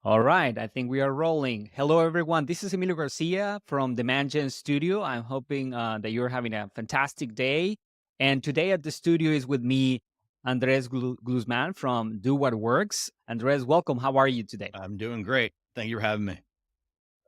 All right, I think we are rolling. Hello, everyone. This is Emilio Garcia from the Mangen Studio. I'm hoping that you're having a fantastic day. And today at the studio is with me, Andres Glusman from Do What Works. Andres, welcome. How are you today? I'm doing great. Thank you for having me.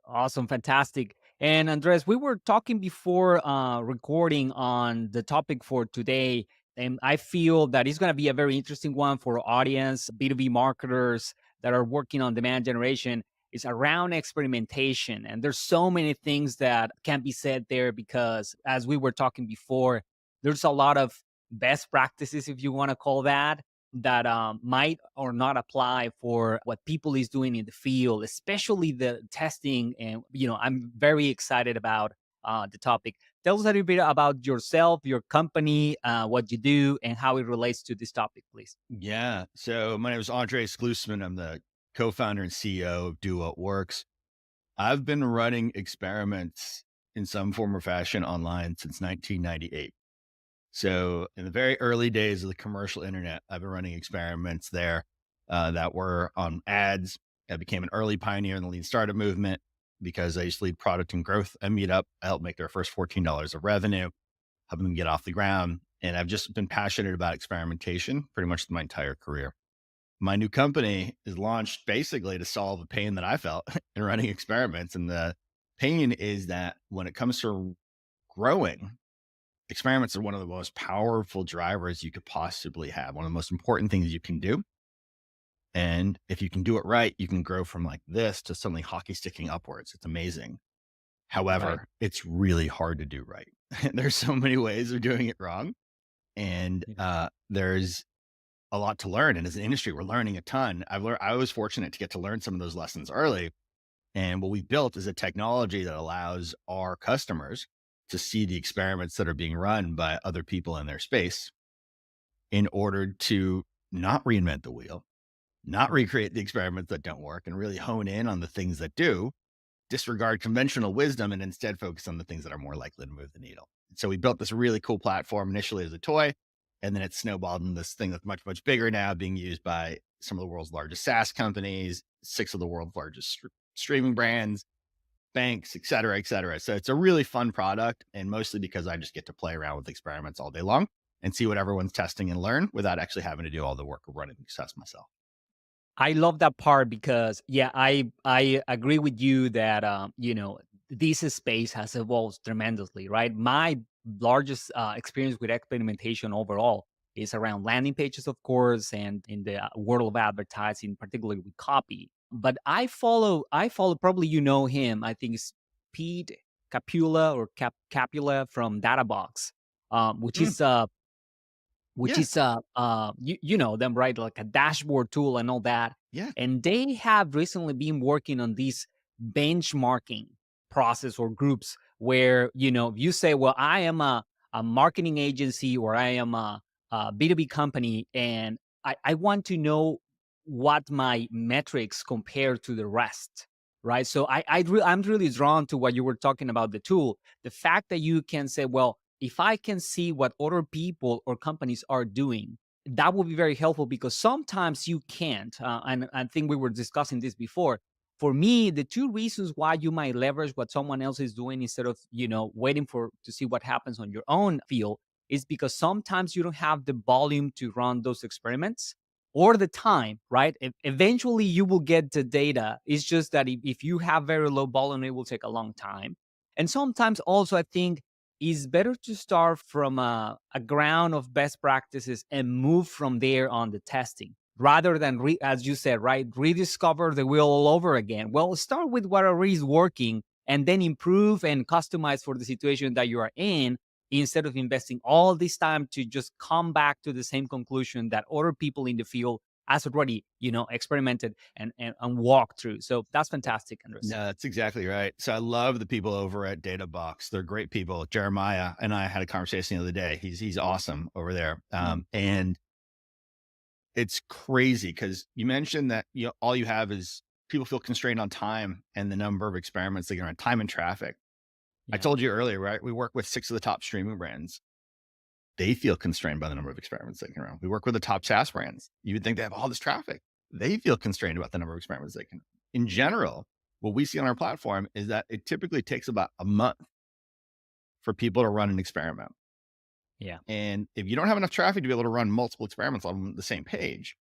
Awesome, fantastic. And Andres, we were talking before recording on the topic for today, and I feel that it's going to be a very interesting one for our audience, B2B marketers that are working on demand generation. Is around experimentation. And there's so many things that can be said there because, as we were talking before, there's a lot of best practices, if you want to call that, that might or not apply for what people is doing in the field, especially the testing. And I'm very excited about the topic. Tell us a little bit about yourself, your company, what you do, and how it relates to this topic, please. Yeah. So my name is Andres Glusman. I'm the co-founder and CEO of Do What Works. I've been running experiments in some form or fashion online since 1998. So in the very early days of the commercial internet, I've been running experiments there that were on ads. I became an early pioneer in the lean startup movement because I used to lead product and growth at Meetup. I helped make their first $14 of revenue, helping them get off the ground. And I've just been passionate about experimentation pretty much my entire career. My new company is launched basically to solve a pain that I felt in running experiments. And the pain is that when it comes to growing, experiments are one of the most powerful drivers you could possibly have, one of the most important things you can do. And if you can do it right, you can grow from like this to suddenly hockey sticking upwards. It's amazing. Right. However, it's really hard to do right. There's so many ways of doing it wrong. And Yeah. there's a lot to learn. And as an industry, we're learning a ton. I was fortunate to get to learn some of those lessons early. And what we've built is a technology that allows our customers to see the experiments that are being run by other people in their space in order to not reinvent the wheel, not recreate the experiments that don't work, and really hone in on the things that do, disregard conventional wisdom, and instead focus on the things that are more likely to move the needle. So we built this really cool platform initially as a toy, and then it snowballed into this thing that's much, much bigger now, being used by some of the world's largest SaaS companies, six of the world's largest streaming brands, banks, et cetera, et cetera. So it's a really fun product, and mostly because I just get to play around with experiments all day long and see what everyone's testing and learn without actually having to do all the work of running the test myself. I love that part because I agree with you that this space has evolved tremendously, right? My largest experience with experimentation overall is around landing pages, of course, and in the world of advertising, particularly with copy. But I follow probably him. I think it's Pete Capula or Capula from Databox, which Mm, is which yeah, is you know them, right, like a dashboard tool and all that. yeah. And they have recently been working on this benchmarking process or groups where you say, well, I am a marketing agency, or I am a B2B company, and I want to know what my metrics compare to the rest, right? So I'm really drawn to what you were talking about, the tool, the fact that you can say, well, if I can see what other people or companies are doing, that will be very helpful, because sometimes you can't. And I think we were discussing this before. For me, the two reasons why you might leverage what someone else is doing instead of waiting for to see what happens on your own field is because sometimes you don't have the volume to run those experiments or the time, right? Eventually, you will get the data. It's just that if you have very low volume, it will take a long time. And sometimes also, I think it's better to start from a ground of best practices and move from there on the testing rather than, as you said, right, rediscover the wheel all over again. Well, start with whatever is working and then improve and customize for the situation that you are in, instead of investing all this time to just come back to the same conclusion that other people in the field has already experimented and walked through. So that's fantastic, Andres. No, that's exactly right. So I love the people over at DataBox. They're great people. Jeremiah and I had a conversation the other day. He's awesome over there. And it's crazy because you mentioned that all you have is people feel constrained on time and the number of experiments they can run, time and traffic. I Yeah. told you earlier, right? We work with six of the top streaming brands. They feel constrained by the number of experiments they can run. We work with the top SaaS brands. You would think they have all this traffic. They feel constrained about the number of experiments they can run. in general, what we see on our platform is that it typically takes about a month for people to run an experiment. Yeah. And if you don't have enough traffic to be able to run multiple experiments on the same page,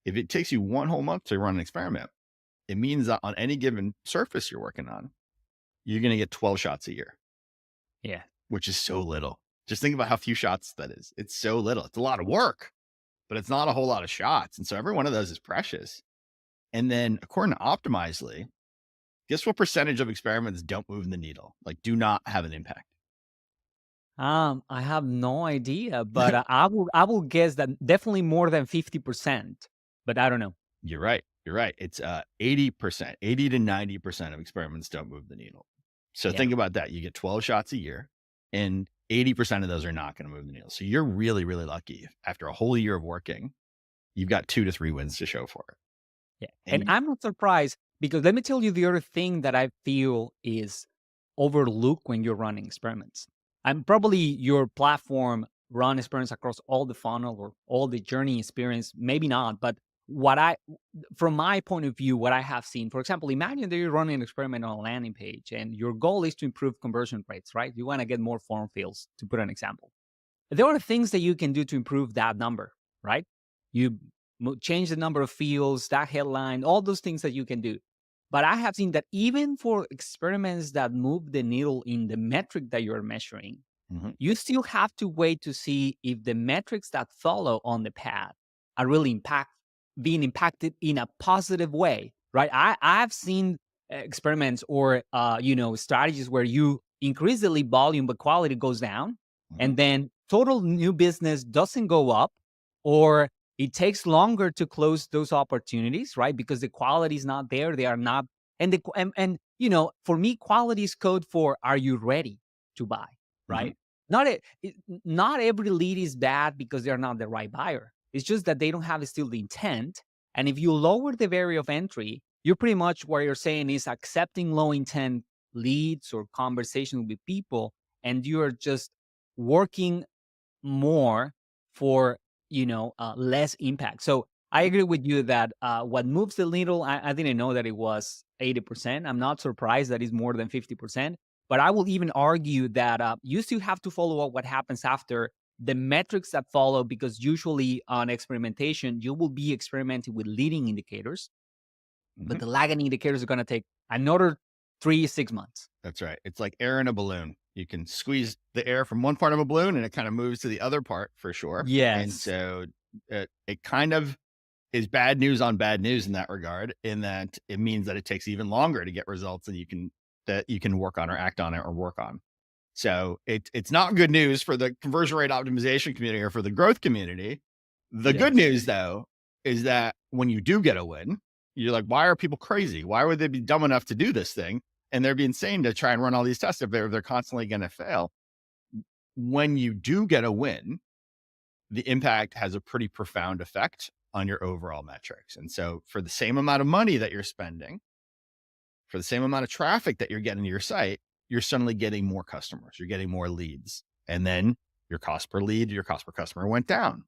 if it takes you one whole month to run an experiment, it means that on any given surface you're working on, you're going to get 12 shots a year, Yeah. which is so little. Just think about how few shots that is. It's so little. It's a lot of work, but it's not a whole lot of shots. And so every one of those is precious. And then according to Optimizely, guess what percentage of experiments don't move the needle, like do not have an impact? I have no idea, but I will guess that definitely more than 50%, but I don't know. You're right. You're right. It's 80%, 80 to 90% of experiments don't move the needle. So Yeah. think about that. You get 12 shots a year, and 80% of those are not going to move the needle. So you're really, really lucky if after a whole year of working, you've got 2 to 3 wins to show for it. Yeah. And And I'm not surprised because let me tell you the other thing that I feel is overlooked when you're running experiments. And probably your platform run experiments across all the funnel or all the journey experience, maybe not, but what I from my point of view, what I have seen, for example, imagine that you're running an experiment on a landing page and your goal is to improve conversion rates, right? You want to get more form fields, to put an example. There are things that you can do to improve that number, right? You change the number of fields, that headline, all those things that you can do. But I have seen that even for experiments that move the needle in the metric that you're measuring, mhm, you still have to wait to see if the metrics that follow on the path are really being impacted in a positive way, right? I've seen experiments or strategies where you increase the lead volume but quality goes down, mhm, and then total new business doesn't go up, or it takes longer to close those opportunities, right? Because the quality is not there. They are not, for me, quality is code for are you ready to buy, mhm, right? Not every lead is bad because they're not the right buyer. It's just that they don't have still the intent. And if you lower the barrier of entry, you're pretty much what you're saying is accepting low intent leads or conversations with people, and you're just working more for less impact. So I mhm, agree with you that what moves the needle, I didn't know that it was 80%. I'm not surprised that it's more than 50%, but I will even argue that you still have to follow up what happens after the metrics that follow, because usually on experimentation you will be experimenting with leading indicators, but mhm. the lagging indicators are going to take another 3 6 months. That's right. It's like air in a balloon. You can squeeze the air from one part of a balloon and it kind of moves to the other part for sure. And Yes. so it kind of is bad news on bad news in that regard, in that it means that it takes even longer to get results than you can work on or act on it or work on. So it's not good news for the conversion rate optimization community or for the growth community. The good Yes. news though is that when you do get a win, you're like, why are people crazy? Why would they be dumb enough to do this thing? And they'd be insane to try and run all these tests if they're constantly going to fail. When you do get a win, the impact has a pretty profound effect on your overall metrics. And so for the same amount of money that you're spending, for the same amount of traffic that you're getting to your site, you're suddenly getting more customers, you're getting more leads. And then your cost per lead, your cost per customer went down.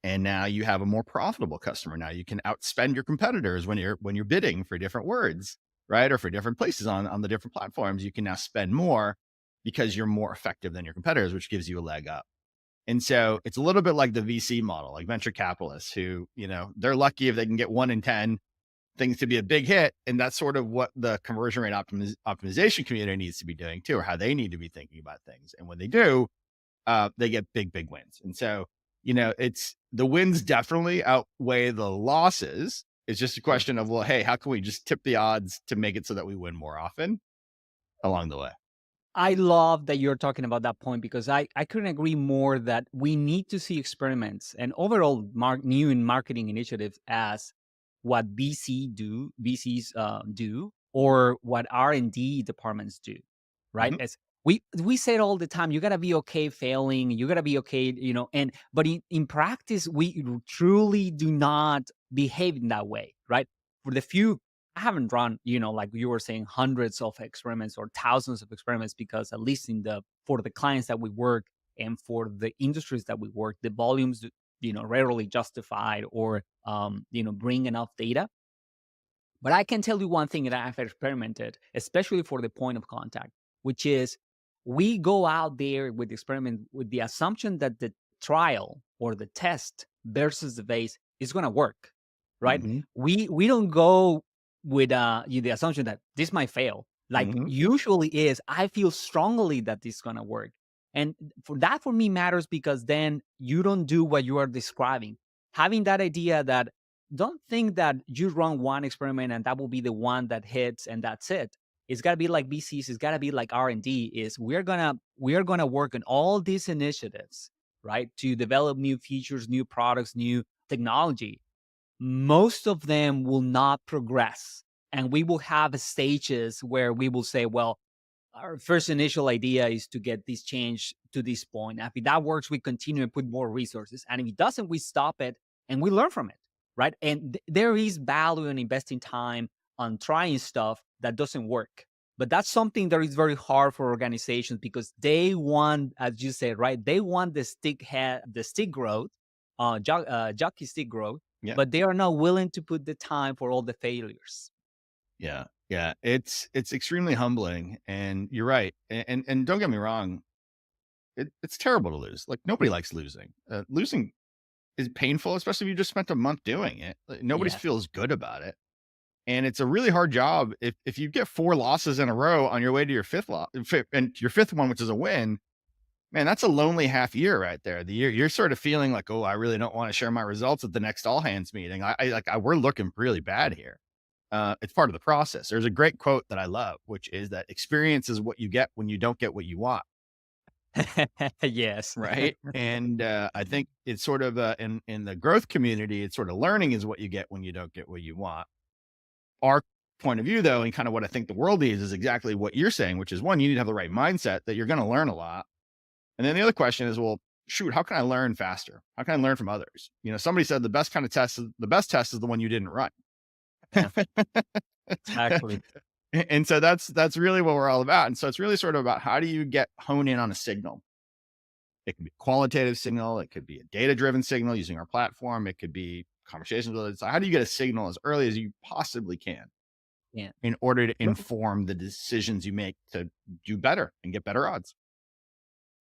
And now you have a more profitable customer. Now you can outspend your competitors when you're bidding for different words, right? Or for different places on the different platforms. You can now spend more because you're more effective than your competitors, which gives you a leg up. And so it's a little bit like the VC model, like venture capitalists who, they're lucky if they can get 1 in 10 things to be a big hit. And that's sort of what the conversion rate optimization community needs to be doing too, or how they need to be thinking about things. And when they do, they get big, big wins. And so, it's the wins definitely outweigh the losses. It's just a question of, well, hey, how can we just tip the odds to make it so that we win more often along the way? I love that you're talking about that point because I couldn't agree more that we need to see experiments and overall new and marketing initiatives as what VCs do, or what R&D departments do, right? Hmm. As we say it all the time, you gotta be okay failing, you gotta be okay, and but in practice, we truly do not behave in that way, right? For the few I haven't run, like you were saying, hundreds of experiments or thousands of experiments, because at least for the clients that we work and for the industries that we work, the volumes, rarely justified or, bring enough data. But I can tell you one thing that I've experimented, especially for the point of contact, which is we go out there with the experiment with the assumption that the trial or the test versus the base is going to work, right? Hmm. We don't go with the assumption that this might fail. Like Hmm. usually is, I feel strongly that this is going to work, and for that for me matters because then you don't do what you are describing. Having that idea that don't think that you run one experiment and that will be the one that hits and that's it. It's got to be like BCs. It's got to be like R&D. Is we're gonna work on all these initiatives, right, to develop new features, new products, new technology. Most of them will not progress, and we will have stages where we will say, well, our first initial idea is to get this change to this point. If that works, we continue and put more resources. And if it doesn't, we stop it and we learn from it. Right. And there is value in investing time on trying stuff that doesn't work. But that's something that is very hard for organizations because they want, as you said, right? They want the stick growth, jockey stick growth, Yeah. but they are not willing to put the time for all the failures. Yeah. Yeah. It's extremely humbling. And you're right. And don't get me wrong, it's terrible to lose. Like nobody likes losing. Losing is painful, especially if you just spent a month doing it. Like, nobody Yes. feels good about it. And it's a really hard job if you get 4 losses in a row on your way to your fifth loss and your fifth one, which is a win. Man, that's a lonely half year right there. The year you're sort of feeling like, oh, I really don't want to share my results at the next all hands meeting. We're looking really bad here. It's part of the process. There's a great quote that I love, which is that experience is what you get when you don't get what you want. Yes. Right. And I think it's sort of in the growth community, it's sort of learning is what you get when you don't get what you want. Our point of view, though, and kind of what I think the world needs is exactly what you're saying, which is one, you need to have the right mindset that you're going to learn a lot. And then the other question is, well, shoot, how can I learn faster? How can I learn from others? Somebody said the best kind of test, the best test is the one you didn't run. Yeah, exactly. And so that's really what we're all about. And so it's really sort of about how do you hone in on a signal? It can be a qualitative signal. It could be a data-driven signal using our platform. It could be conversations with it. So how do you get a signal as early as you possibly can Yeah. in order to But inform the decisions you make to do better and get better odds?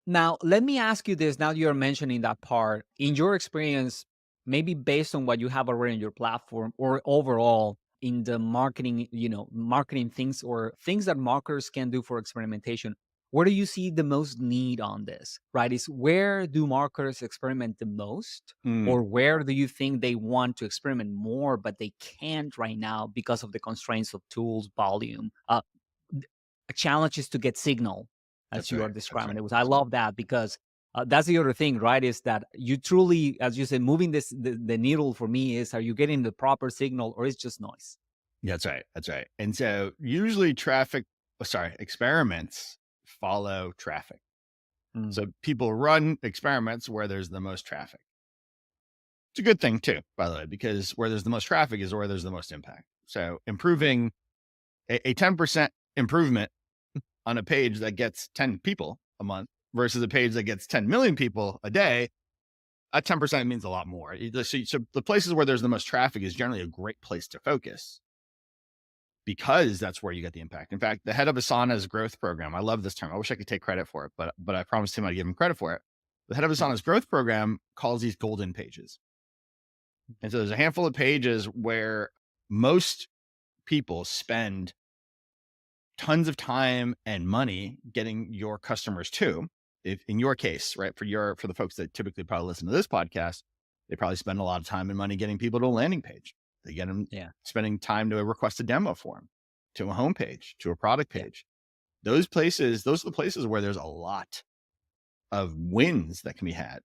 now, let me ask you this. Now you're mentioning that part. In your experience, maybe based on what you have already in your platform or overall in the marketing, marketing things or things that marketers can do for experimentation, where do you see the most need on this? Right? Is where do marketers experiment the most? Mm, Or where do you think they want to experiment more, but they can't right now because of the constraints of tools, volume? A challenge is to get signal, as that's you are right. That's describing right. it. I love that because that's the other thing, right? Is that you truly, as you said, moving the needle for me is, are you getting the proper signal or it's just noise? That's right. That's right. And so usually experiments follow traffic. Mm, So people run experiments where there's the most traffic. It's a good thing too, by the way, because where there's the most traffic is where there's the most impact. So improving a 10% improvement on a page that gets 10 people a month versus a page that gets 10 million people a day, at 10% means a lot more. So the places where there's the most traffic is generally a great place to focus because that's where you get the impact. In fact, the head of Asana's growth program, I love this term. I wish I could take credit for it, but I promised him I'd give him credit for it. The head of mm, Asana's growth program calls these golden pages. And so there's a handful of pages where most people spend tons of time and money getting your customers to. If in your case, right, for the folks that typically probably listen to this podcast, they probably spend a lot of time and money getting people to a landing page. They get them yeah, spending time to request a demo form, to a homepage, to a product yeah, page. Those are the places where there's a lot of wins that can be had.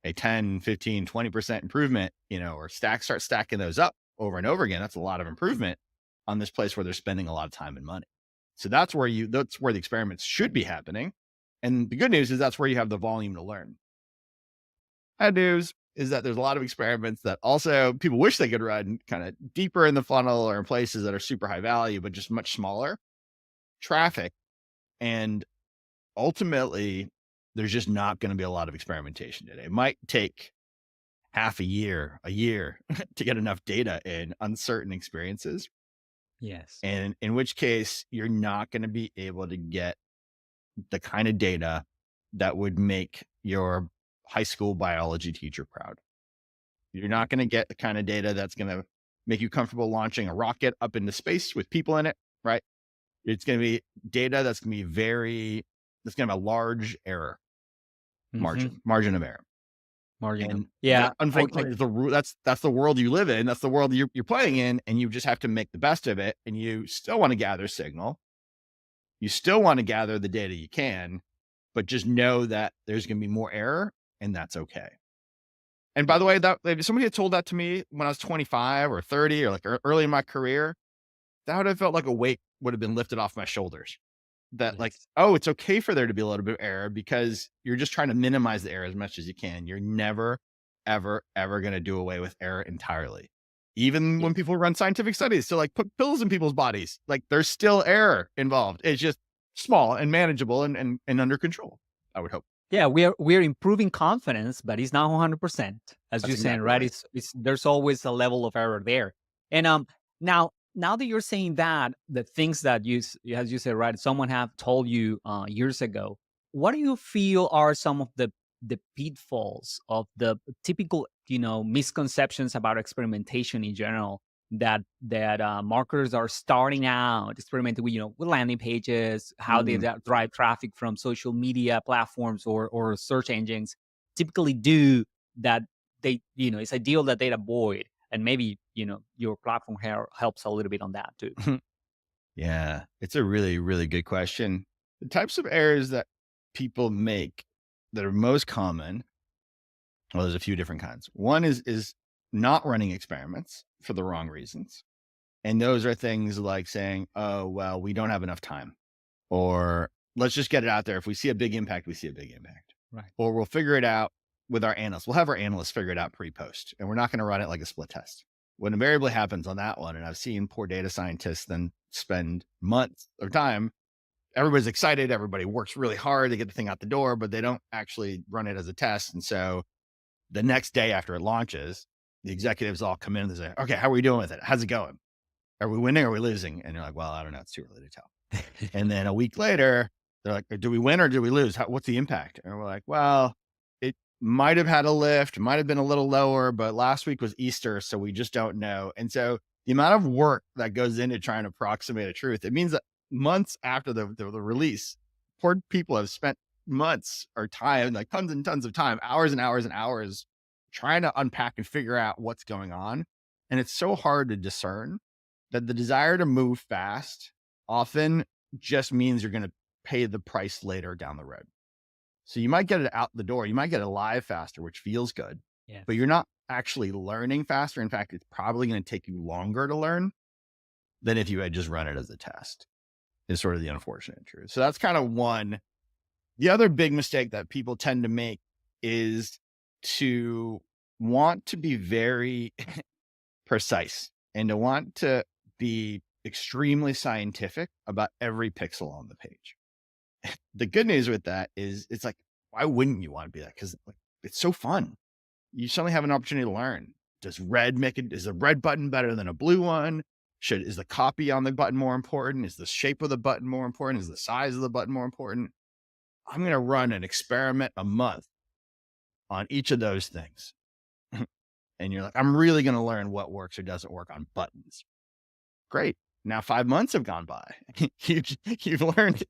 A 10, 15, 20% improvement, or start stacking those up over and over again. That's a lot of improvement on this place where they're spending a lot of time and money. So that's where the experiments should be happening. And the good news is that's where you have the volume to learn. Bad news is that there's a lot of experiments that also people wish they could run kind of deeper in the funnel or in places that are super high value, but just much smaller traffic. And ultimately, there's just not going to be a lot of experimentation today. It might take half a year, to get enough data in uncertain experiences. Yes. And in which case, you're not going to be able to get the kind of data that would make your high school biology teacher proud. You're not going to get the kind of data that's going to make you comfortable launching a rocket up into space with people in it, right? It's going to be data that's going to be that's going to have a large error Hmm. margin of error. Marginal. And Yeah. that unfortunately is that's the world you live in. That's the world you're playing in. And you just have to make the best of it. And you still want to gather signal. You still want to gather the data you can, but just know that there's going to be more error and that's okay. And by the way, that if somebody had told that to me when I was 25 or 30 or like early in my career, that would have felt like a weight would have been lifted off my shoulders. That like, Yes. oh, it's okay for there to be a little bit of error because you're just trying to minimize the error as much as you can. You're never, ever, ever going to do away with error entirely. Even Yeah. when people run scientific studies to like put pills in people's bodies, like there's still error involved. It's just small and manageable and under control, I would hope. Yeah, we're improving confidence, but it's not 100%, as That's you're saying, exactly right? right. It's there's always a level of error there. And now that you're saying that, the things that as you said, right, someone have told you years ago, what do you feel are some of the pitfalls of the typical, misconceptions about experimentation in general that marketers are starting out experimenting with, with landing pages, how they Mm. drive traffic from social media platforms or search engines, typically do that. It's ideal that they avoid, and maybe your platform helps a little bit on that too. Yeah, it's a really, really good question. The types of errors that people make that are most common, well, there's a few different kinds. One is not running experiments for the wrong reasons. And those are things like saying, oh, well, we don't have enough time. Or let's just get it out there. If we see a big impact, we see a big impact. Right. Or we'll figure it out with our analysts. We'll have our analysts figure it out pre-post, and we're not going to run it like a split test. What invariably happens on that one, and I've seen poor data scientists then spend months of time. Everybody's excited. Everybody works really hard to get the thing out the door, but they don't actually run it as a test. And so the next day after it launches, the executives all come in and they say, okay, how are we doing with it? How's it going? Are we winning or are we losing? And you're like, well, I don't know. It's too early to tell. And then a week later, they're like, do we win or do we lose? What's the impact? And we're like, well, it might have had a lift, might have been a little lower, but last week was Easter. So we just don't know. And so the amount of work that goes into trying to approximate a truth, it means that months after the release, poor people have spent months or time, like tons and tons of time, hours and hours and hours trying to unpack and figure out what's going on. And it's so hard to discern that the desire to move fast often just means you're going to pay the price later down the road. So you might get it out the door. You might get it live faster, which feels good, Yes. but you're not actually learning faster. In fact, it's probably going to take you longer to learn than if you had just run it as a test, is sort of the unfortunate truth. So that's kind of one. The other big mistake that people tend to make is to want to be very precise and to want to be extremely scientific about every pixel on the page. The good news with that is it's like, why wouldn't you want to be that? Because like, it's so fun. You suddenly have an opportunity to learn. Is a red button better than a blue one? Is the copy on the button more important? Is the shape of the button more important? Is the size of the button more important? I'm going to run an experiment a month on each of those things. And you're like, I'm really going to learn what works or doesn't work on buttons. Great. Now 5 months have gone by. You've learned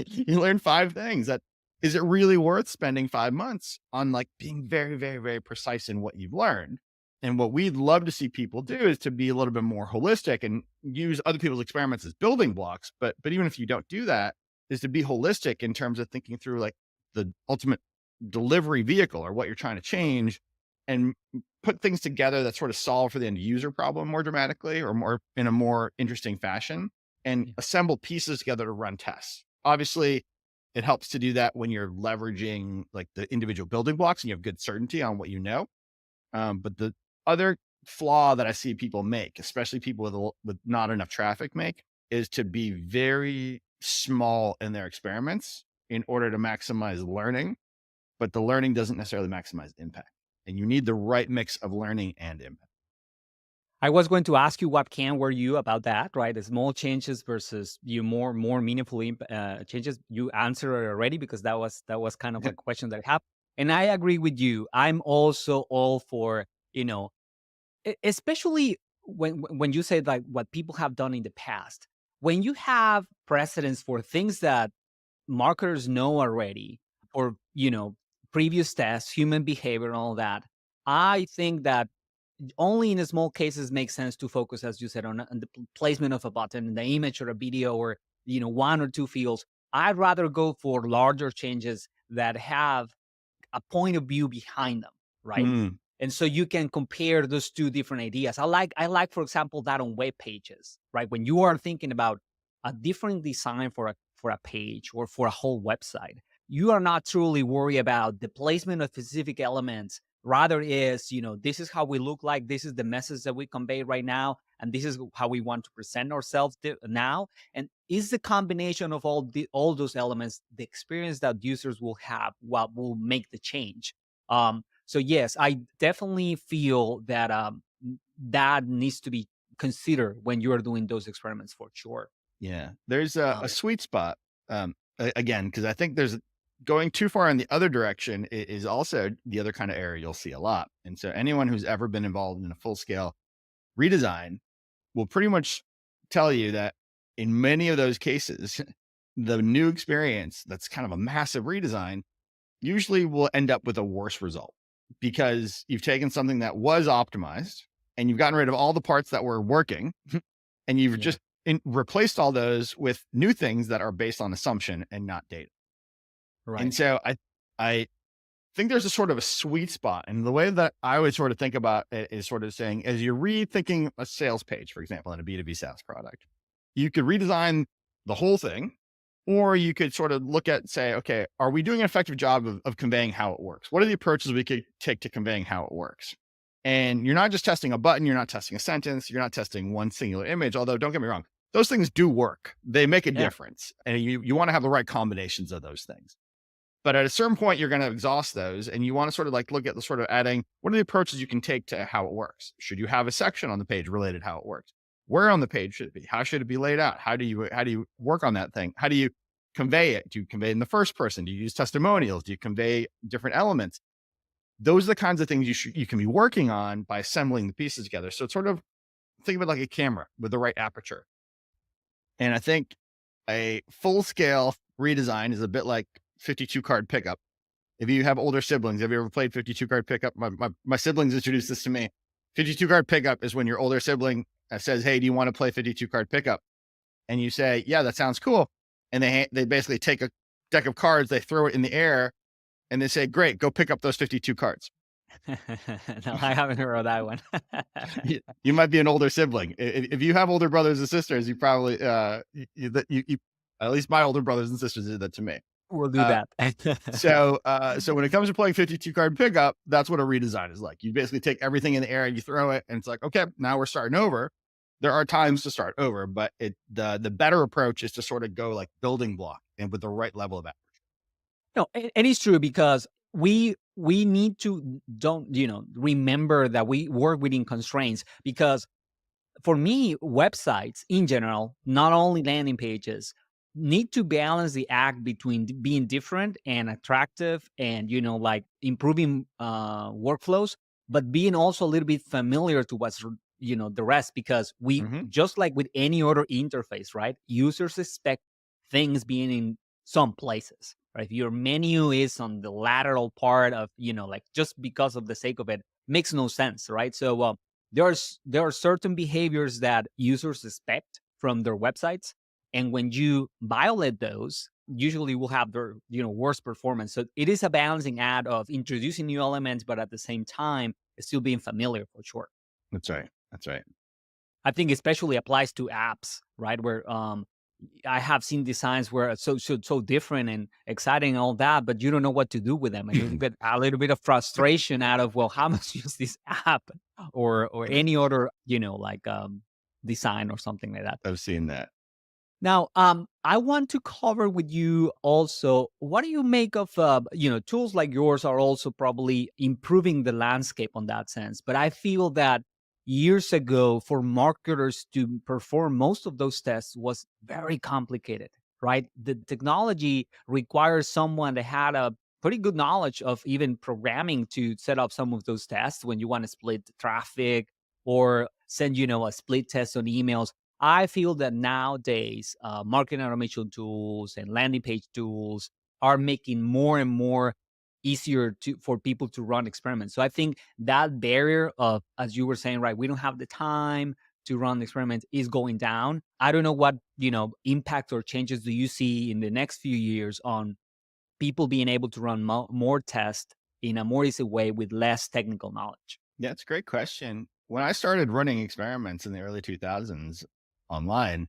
you learned 5 things. That is it really worth spending 5 months on like being very, very, very precise in what you've learned? And what we'd love to see people do is to be a little bit more holistic and use other people's experiments as building blocks. But even if you don't do that, is to be holistic in terms of thinking through like the ultimate delivery vehicle or what you're trying to change and put things together that sort of solve for the end user problem more dramatically or more in a more interesting fashion and Yeah. assemble pieces together to run tests. Obviously, it helps to do that when you're leveraging like the individual building blocks and you have good certainty on what you know. But the other flaw that I see people make, especially people with not enough traffic make, is to be very small in their experiments in order to maximize learning, but the learning doesn't necessarily maximize impact. And you need the right mix of learning and impact. I was going to ask you what camp were you about that, right? The small changes versus you more meaningful changes. You answered it already because that was kind of a question that I have, and I agree with you. I'm also all for you know, especially when you say like what people have done in the past. When you have precedents for things that marketers know already, or previous tests, human behavior, and all that. I think that only in small cases makes sense to focus, as you said, on the placement of a button, the image or a video, or one or two fields. I'd rather go for larger changes that have a point of view behind them, right? Mm, And so you can compare those two different ideas. I like, for example, that on web pages, right? When you are thinking about a different design for a page or for a whole website, you are not truly worried about the placement of specific elements. Rather is, this is how we look like, this is the message that we convey right now, and this is how we want to present ourselves now. And is the combination of all those elements the experience that users will have what will make the change. So yes, I definitely feel that that needs to be considered when you are doing those experiments for sure. yeah. There's a um, sweet spot. Again, because I think there's going too far in the other direction is also the other kind of area you'll see a lot. And so anyone who's ever been involved in a full scale redesign will pretty much tell you that in many of those cases, the new experience that's kind of a massive redesign usually will end up with a worse result because you've taken something that was optimized and you've gotten rid of all the parts that were working and you've yeah, just replaced all those with new things that are based on assumption and not data. And right. so I think there's a sort of a sweet spot. And the way that I would sort of think about it is sort of saying, as you're rethinking a sales page, for example, in a B2B SaaS product, you could redesign the whole thing, or you could sort of look at, say, okay, are we doing an effective job of conveying how it works? What are the approaches we could take to conveying how it works? And you're not just testing a button, you're not testing a sentence, you're not testing one singular image, although don't get me wrong, those things do work. They make a Yeah, difference. And you want to have the right combinations of those things. But at a certain point, you're going to exhaust those and you want to sort of like look at the sort of adding what are the approaches you can take to how it works? Should you have a section on the page related to how it works? Where on the page should it be? How should it be laid out? How do you work on that thing? How do you convey it? Do you convey it in the first person? Do you use testimonials? Do you convey different elements? Those are the kinds of things you can be working on by assembling the pieces together. So it's sort of think of it like a camera with the right aperture. And I think a full scale redesign is a bit like 52 card pickup. If you have older siblings, have you ever played 52 card pickup? My siblings introduced this to me. 52 card pickup is when your older sibling says, "Hey, do you want to play 52 card pickup?" And you say, "Yeah, that sounds cool." And they basically take a deck of cards, they throw it in the air, and they say, "Great, go pick up those 52 cards." no, I haven't heard of that one. You might be an older sibling. If you have older brothers and sisters, you probably at least my older brothers and sisters did that to me. We'll do Uh, that. so when it comes to playing 52 card pickup, that's what a redesign is like. You basically take everything in the air and you throw it, and it's like, okay, now we're starting over. There are times to start over, but the better approach is to sort of go like building block and with the right level of effort. No, and it's true because we need to don't remember that we work within constraints. Because for me, websites in general, not only landing pages, need to balance the act between being different and attractive, and like improving workflows, but being also a little bit familiar to what's the rest. Because we, Hmm. just like with any other interface, right? Users expect things being in some places, right? If your menu is on the lateral part of, like, just because of the sake of it, makes no sense, right? So there are certain behaviors that users expect from their websites, and when you violate those, usually will have their worse performance. So it is a balancing act of introducing new elements, but at the same time still being familiar, for sure. That's right. That's right. I think especially applies to apps, right? Where I have seen designs where it's so different and exciting and all that, but you don't know what to do with them, and you get a little bit of frustration out of, well, how much use this app or any other like design or something like that. I've seen that. Now, I want to cover with you also, what do you make of tools like yours are also probably improving the landscape on that sense, but I feel that years ago, for marketers to perform most of those tests was very complicated, right? The technology requires someone that had a pretty good knowledge of even programming to set up some of those tests when you want to split the traffic or send, a split test on emails. I feel that nowadays, marketing automation tools and landing page tools are making more and more easier for people to run experiments. So I think that barrier of, as you were saying, right, we don't have the time to run experiments is going down. I don't know what, impact or changes do you see in the next few years on people being able to run more tests in a more easy way with less technical knowledge. Yeah, it's a great question. When I started running experiments in the early 2000s online,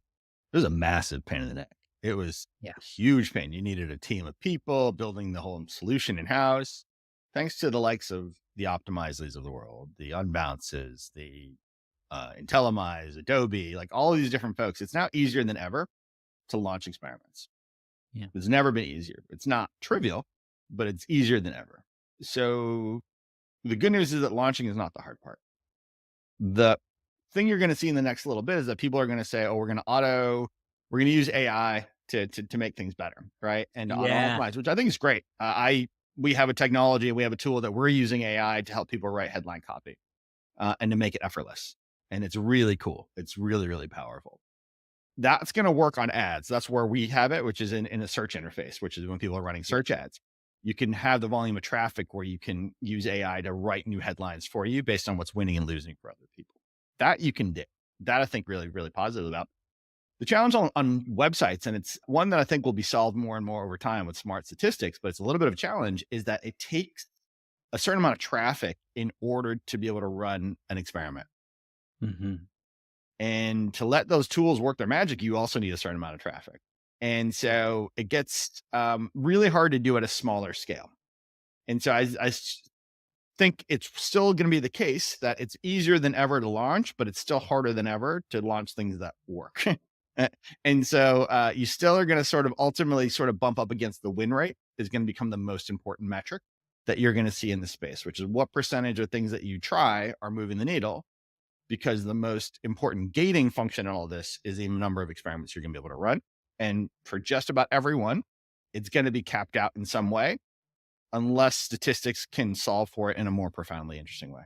it was a massive pain in the neck. It was Yeah. a huge pain. You needed a team of people building the whole solution in house. Thanks to the likes of the Optimizely's of the world, the Unbounces, the IntelliMize, Adobe, like all of these different folks, it's now easier than ever to launch experiments. Yeah. It's never been easier. It's not trivial, but it's easier than ever. So the good news is that launching is not the hard part. The thing you're going to see in the next little bit is that people are going to say, "Oh, we're going to use AI to make things better, right? And to auto Yeah. optimize," which I think is great. We have a technology, we have a tool that we're using AI to help people write headline copy and to make it effortless, and it's really cool. It's really really powerful. That's going to work on ads. That's where we have it, which is in a search interface, which is when people are running Yeah. search ads. You can have the volume of traffic where you can use AI to write new headlines for you based on what's winning and losing for other people. That you can do. That I think really, really positive about. The challenge on websites, and it's one that I think will be solved more and more over time with smart statistics, but it's a little bit of a challenge, is that it takes a certain amount of traffic in order to be able to run an experiment. Hmm. And to let those tools work their magic, you also need a certain amount of traffic. And so it gets really hard to do at a smaller scale. And so think it's still going to be the case that it's easier than ever to launch, but it's still harder than ever to launch things that work. And so you still are going to sort of ultimately sort of bump up against the win rate is going to become the most important metric that you're going to see in the space, which is what percentage of things that you try are moving the needle, because the most important gating function in all this is the number of experiments you're going to be able to run. And for just about everyone, it's going to be capped out in some way, unless statistics can solve for it in a more profoundly interesting way.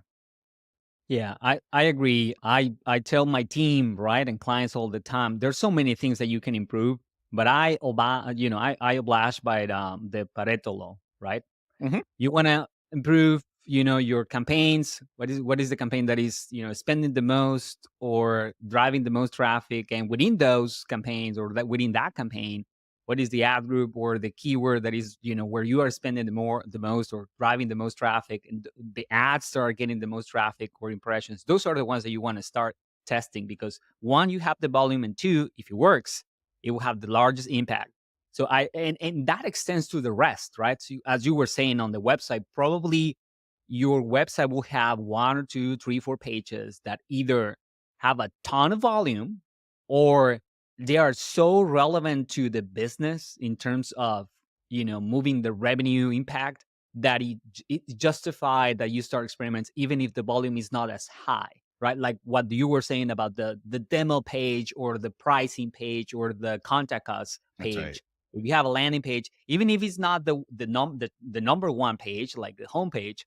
Yeah, I agree. I tell my team, right, and clients all the time, there's so many things that you can improve, but I oblige by the Pareto law, right? Hmm. You want to improve, your campaigns. What is the campaign that is, spending the most or driving the most traffic? And within those campaigns or that within that campaign, what is the ad group or the keyword that is, where you are spending the most or driving the most traffic and the ads that are getting the most traffic or impressions. Those are the ones that you want to start testing because one, you have the volume, and two, if it works, it will have the largest impact. So and that extends to the rest, right? So as you were saying on the website, probably your website will have one or two, three, four pages that either have a ton of volume or they are so relevant to the business in terms of moving the revenue impact that it justified that you start experiments even if the volume is not as high, right? Like what you were saying about the demo page or the pricing page or the contact us That's right. page. If you have a landing page, even if it's not the number one page, like the homepage,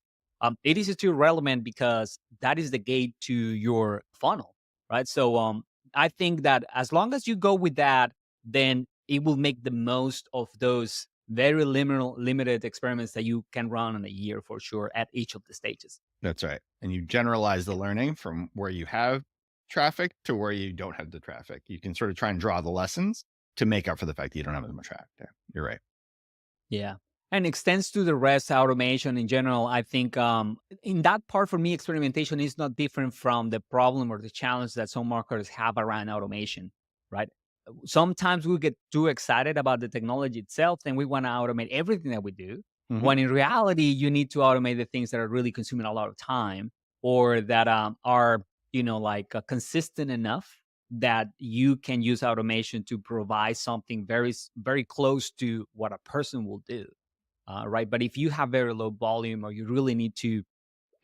it is still relevant because that is the gate to your funnel, right? So I think that as long as you go with that, then it will make the most of those very limited experiments that you can run in a year for sure at each of the stages. That's right. And you generalize the learning from where you have traffic to where you don't have the traffic. You can sort of try and draw the lessons to make up for the fact that you don't have as much traffic there. You're right. Yeah. And extends to the rest automation in general. I think in that part for me, experimentation is not different from the problem or the challenge that some marketers have around automation, right? Sometimes we get too excited about the technology itself and we want to automate everything that we do. Hmm. When in reality, you need to automate the things that are really consuming a lot of time or that are, consistent enough that you can use automation to provide something very close to what a person will do, right? But if you have very low volume or you really need to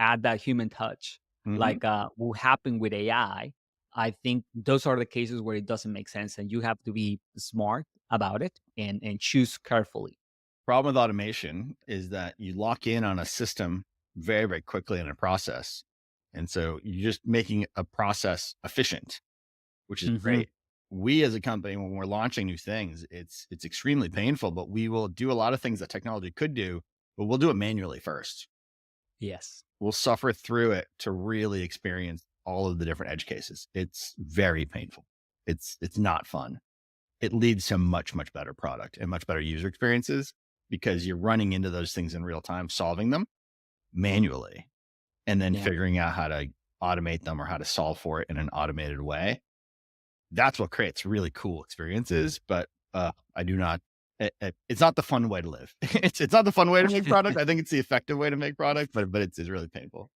add that human touch, Hmm. like will happen with I think those are the cases where it doesn't make sense, and you have to be smart about it and choose carefully. Problem with automation is that you lock in on a system very, very quickly in a process. And so you're just making a process efficient, which is Hmm. great. We as a company, when we're launching new things, it's extremely painful, but we will do a lot of things that technology could do, but we'll do it manually first. Yes. We'll suffer through it to really experience all of the different edge cases. It's very painful. It's not fun. It leads to much, much better product and much better user experiences because you're running into those things in real time, solving them manually, and then Yeah. figuring out how to automate them or how to solve for it in an automated way. That's what creates really cool experiences. But I do not. It's not the fun way to live. It's not the fun way to make product. I think it's the effective way to make product, but it's really painful.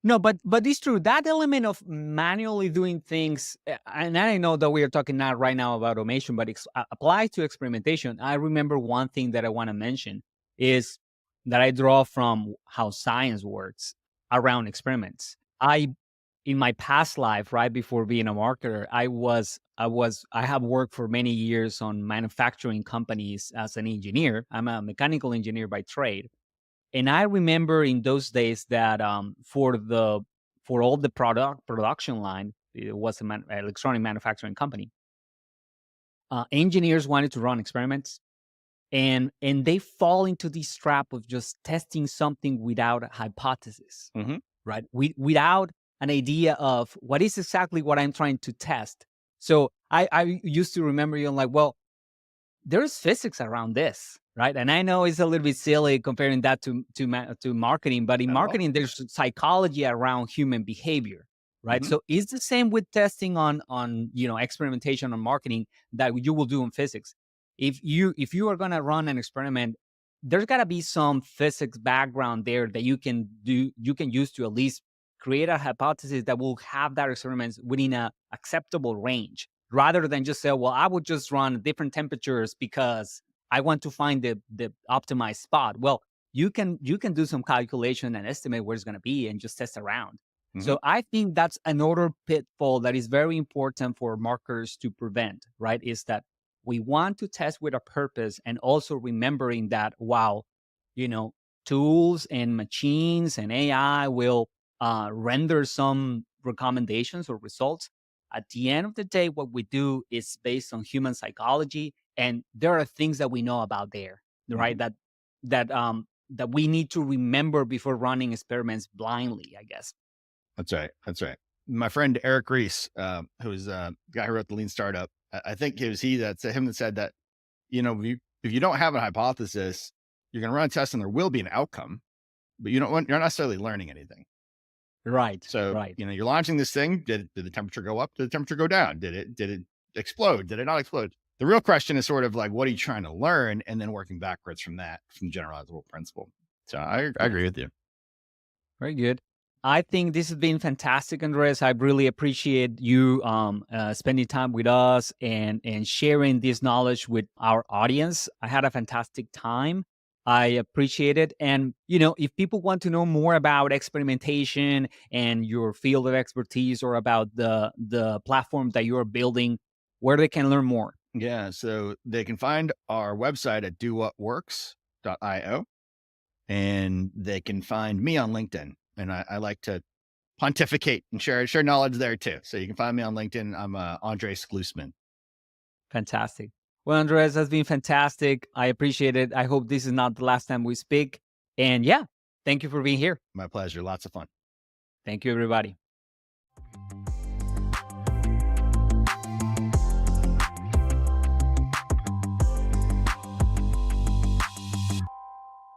No, but it's true. That element of manually doing things, and I know that we are talking not right now about automation, but applies to experimentation. I remember one thing that I want to mention is that I draw from how science works around experiments. In my past life, right before being a marketer, I have worked for many years on manufacturing companies as an engineer. I'm a mechanical engineer by trade, and I remember in those days that for all the production line, it was electronic manufacturing company. Engineers wanted to run experiments, and they fall into this trap of just testing something without a hypothesis, Hmm. right? Without an idea of what is exactly what I'm trying to test. So I used to remember you like, well, there's physics around this, right? And I know it's a little bit silly comparing that to marketing, but in Not at all. marketing, there's psychology around human behavior, right? Hmm. So it's the same with testing on experimentation on marketing that you will do in physics. If you are gonna run an experiment, there's gotta be some physics background there that you can use to at least create a hypothesis that will have that experiment within a acceptable range rather than just say, well, I would just run different temperatures because I want to find the optimized spot. Well, you can do some calculation and estimate where it's going to be and just test around. Hmm. So I think that's another pitfall that is very important for marketers to prevent, right? Is that we want to test with a purpose and also remembering that while, you know, tools and machines and AI will render some recommendations or results, at the end of the day, what we do is based on human psychology, and there are things that we know about there, right? Hmm. That we need to remember before running experiments blindly, I guess. That's right. That's right. My friend Eric Reese, who's a guy who wrote the Lean Startup, I think it was him that said that if you don't have a hypothesis, you're going to run a test and there will be an outcome, but you're not necessarily learning anything. Right, So right. you're launching this thing. Did the temperature go up? Did the temperature go down? Did it explode? Did it not explode? The real question is sort of like, what are you trying to learn, and then working backwards from that, from generalizable principle. So I agree Yes. with you. Very good. I think this has been fantastic, Andres. I really appreciate you spending time with us and sharing this knowledge with our audience. I had a fantastic time. I appreciate it. And if people want to know more about experimentation and your field of expertise, or about the platform that you're building, where they can learn more. Yeah. So they can find our website at dowhatworks.io, and they can find me on LinkedIn. And I like to pontificate and share knowledge there too. So you can find me on LinkedIn. I'm Andres Glusman. Fantastic. Well, Andres, has been fantastic. I appreciate it. I hope this is not the last time we speak. And yeah, thank you for being here. My pleasure. Lots of fun. Thank you, everybody.